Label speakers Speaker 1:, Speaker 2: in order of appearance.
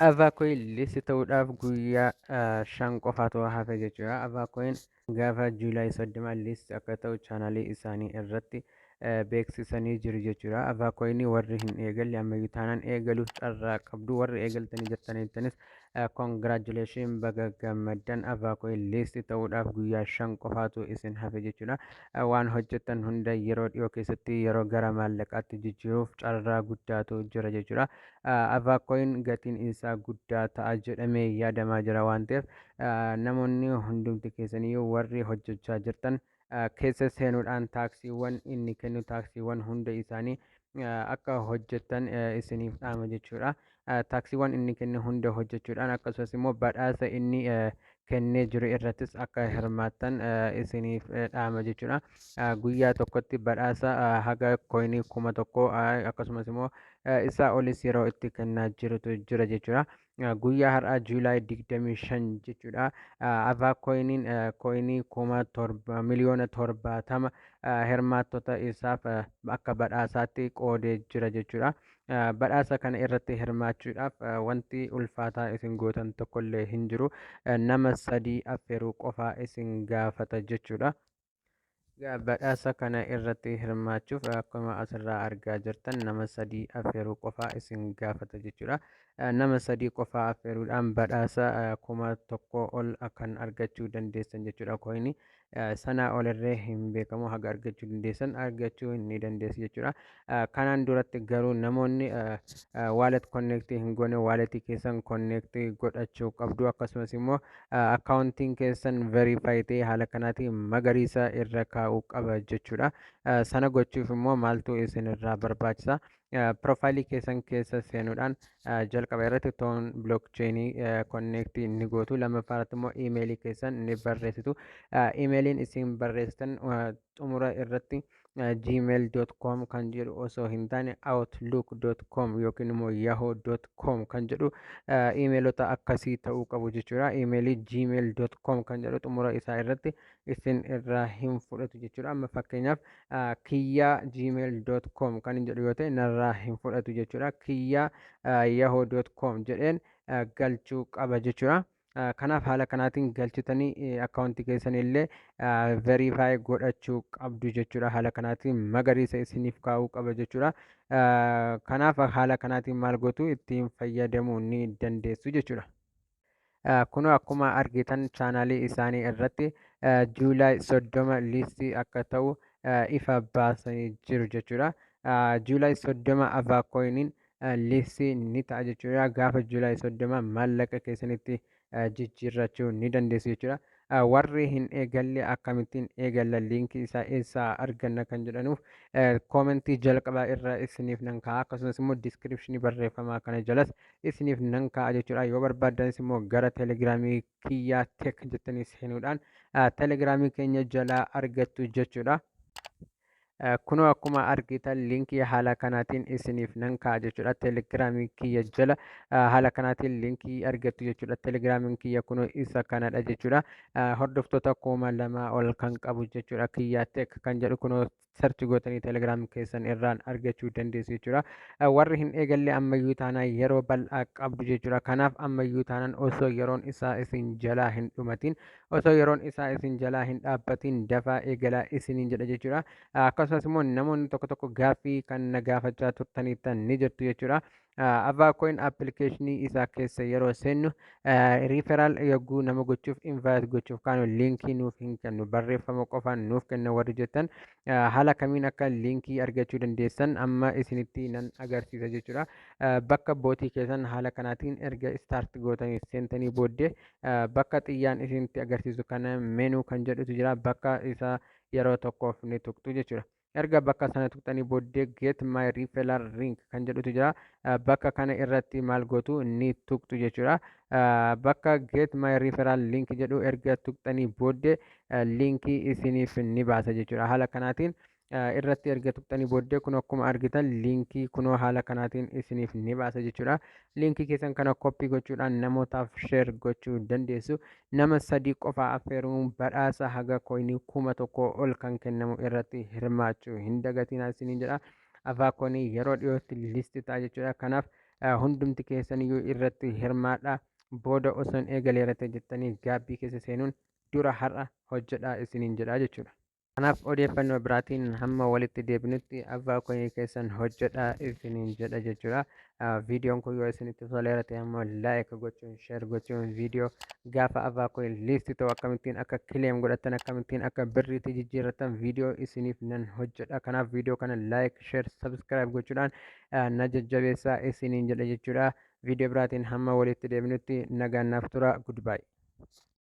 Speaker 1: Avaakoon listi ta'uudhaaf guyyaa 5 qofaatu hafe jechuudha. Avaakoon gaafa Juulaay 30 listi akka ta'u chaanaalii isaanii irratti beeksisanii jiru jechuudha. Avaakoon warri hin eegalle ammayyuu taanaan eegaluuf carraa qabdu. Warri eegaltanii jirtanittanis koongiraajuleeshin baga gammaddan. Avaakoon listi ta'uudhaaf guyyaa 5 qofaatu isin hafe jechuudha. Waan hojjettan hunda yeroo dhiyoo keessatti yeroo gara maallaqaatti jijjiiruuf carraa guddaatu jira jechuudha. Avaakoon gatiin isaa guddaa ta'a jedhamee yaadamaa jira waan ta'eef namoonni hundumti keessaniyyuu warri hojjechaa jirtan keessa seenuudhaan taaksiiwwan inni kennu taaksiiwwan hunda isaanii akka hojjettan isiniif dhaama jechuudha. Taaksiiwwan inni kennu hunda hojjechuudhaan akkasumas immoo badhaasa inni kennee jiru irrattis akka hirmaattan isiniif dhaama jechuudha. Guyyaa tokkotti badhaasa haga koinii 1,000 akkasumas immoo isaa olis yeroo itti kennaa jirutu jira jechuudha. Guyyaa har'aa Juulaay 25 jechuudha. Avaakooniin koinii 1,770,000 hirmaattota isaaf akka badhaasaatti qoodee jira jechuudha. Badhaasa kana irratti hirmaachuudhaaf wanti ulfaataa isin gootan tokkollee hin jiru. Nama 3 affeeruu qofaa isin gaafata jechuudha. Badhaasa kana irratti hirmaachuuf akkuma asirraa argaa jirtan nama 3 affeeruu qofaa isin gaafata jechuudha. Nama 3 qofaa affeeruudhaan badhaasa 1,000 ol kan argachuu dandeessan jechuudha. Koinii sanaa olirree hin beekamu haga argachuu dandeessan argachuu ni dandeessu jechuudha. Kanaan duratti garuu namoonni waalet konneektii hin goone waaletii keessan konneektii godhachuu qabdu. Akkasumas immoo akkaawuntiin keessan veriifaayi ta'ee haala kanaatiin magariisa irra kaa'uu qaba jechuudha. Sana gochuuf immoo maaltu isinirraa barbaachisa? Profaayilii keessan keessa seenuudhaan jalqaba irratti toon bilookcheenii konneektii ni gootu. Lammaffaarratti immoo iimeelii keessan ni barreessitu. Iimeeliin isin barreessitan xumura irratti gmail.com kan jedhu osoo hin taane outlook.com yookiin immoo yahoo.com kan jedhu iimeelota akkasii ta'uu qabu jechuudha. Iimeelii gmail.com kan jedhu xumura isaa irratti isin irraa hin fudhatu jechuudha. Amma fakkeenyaaf kiyyaa gmail.com kan jedhu yoo ta'e narraa hin fudhatu jechuudha. Kiyyaa yahoo.com jedheen galchuu qaba jechuudha. Kanaaf haala kanaatiin galchitanii akkaawuntii keessan illee veriifaayi godhachuu qabdu jechuudha. Haala kanaatiin magariisa isiniif kaa'uu qaba jechuudha. Kanaaf haala kanaatiin maal gootu ittiin fayyadamuu ni dandeessu jechuudha. Kun akkuma argitan chaanaalii isaanii irratti Juulaay 30 liistii akka ta'u ifa baasanii jiru jechuudha. Juulaay 30 avaakooniin liistii ni ta'a jechuudha. Gaafa Juulaay 30 maallaqa keessanitti jijjiirrachuu ni dandeessu jechuudha. Warri hin eegalle akkamittiin eegalla liinkii isaa eessaa arganna kan jedhanuuf koomentii jalqabaa irra isiniif nan kaa'a. Akkasumas immoo diskiripshinii barreeffamaa kana jalas isiniif nan kaa'a jechuudha. Yoo barbaaddanis immoo gara telegiraamii kiyyaa tek jettanii seenuudhaan telegiraamii keenya jalaa argattu jechuudha. Kunoo akkuma argitan liinkii haala kanaatiin isiniif nan kaa'a jechuudha. Telegiraamii kiyya jala haala kanaatiin liinkii argattu jechuudha. Telegiraamiin kiyya kunoo isa kanadha jechuudha. Hordoftoota 2,000 ol kan qabu jechuudha. Kiyyaa tek kan jedhu kunoo sarchi gootanii telegiraamii keessan irraan argachuu dandeessu jechuudha. Warri hin eegalle ammayyuu taanaan yeroo bal'aa qabdu jechuudha. Kanaaf ammayyuu taanaan osoo yeroon isaa isin jalaa hin dhumatiin osoo yeroon isaa isin jalaa hin dhaabbatiin dafaa eegalaa isiniin jedha jechuudha. Akkasumas immoo namoonni tokko tokko gaaffii kan na gaafachaa turtaniittan ni jirtu jechuudha. Avaakoon appilikeeshinii isaa keessa yeroo seennu riiferaal yogguu nama gochuuf invaayit gochuuf kaanu liinkii nuuf hin kennu barreeffama qofaan nuuf kenna warri jettan haala kamiin akka liinkii argachuu dandeessan amma isinitti nan agarsiisa jechuudha. Bakka bootii keessan haala kanaatiin erga istaart gootanii seentanii booddee bakka xiyyaan isinitti agarsiisu kana meenuu kan jedhutu jira. Bakka isaa yeroo tokkoof ni tuqxu jechuudha. Erga bakka sana tuqxanii booddee get my referral link kan jedhutu jira. Bakka kana irratti maal gootu ni tuqxu jechuudha. Bakka get my referral link jedhu erga tuqxanii booddee liinkii isiniif ni baasa jechuudha. Haala kanaatiin irratti erga tuqxanii booddee kun akkuma argitan liinkii kunoo haala kanaatiin isiniif ni baasa jechuudha. Liinkii keessan kana koppii gochuudhaan namootaaf sheer gochuu dandeessu. Nama 3 qofaa affeeruun badhaasa haga koinii 1,000 ol kan kennamu irratti hirmaachuu hin dagatinaa isiniin jedha. Avaakoonii yeroo dhiyootti listi ta'a jechuudha. Kanaaf hundumti keessaniyyuu irratti hirmaadhaa. Booda osoo hin eegaleerate jettanii gaabbii keessa seenuun dura har'a hojjedhaa isiniin jedhaa jechuudha. Kanaaf odeeffannoo biraatiin hamma walitti deebinutti abbaa konyee keessan hojjedhaa isiniin jedha jechuudha. Viidiyoon kun yoo isinitti toleera ta'e ammoo laayik gochuun sheer gochuun viidiyoo gaafa abbaa konyee liistii ta'u akkamittiin akka kileem godhatan akkamittiin akka birriitti jijjiirratan viidiyoo isiniif nan hojjedha. Kanaaf viidiyoo kana laayik sheer sabskiraayib gochuudhaan na jajjabeessaa isiniin jedha jechuudha. Viidiyoo biraatiin hamma walitti deebinutti nagaan naaf tura. Gudbaay.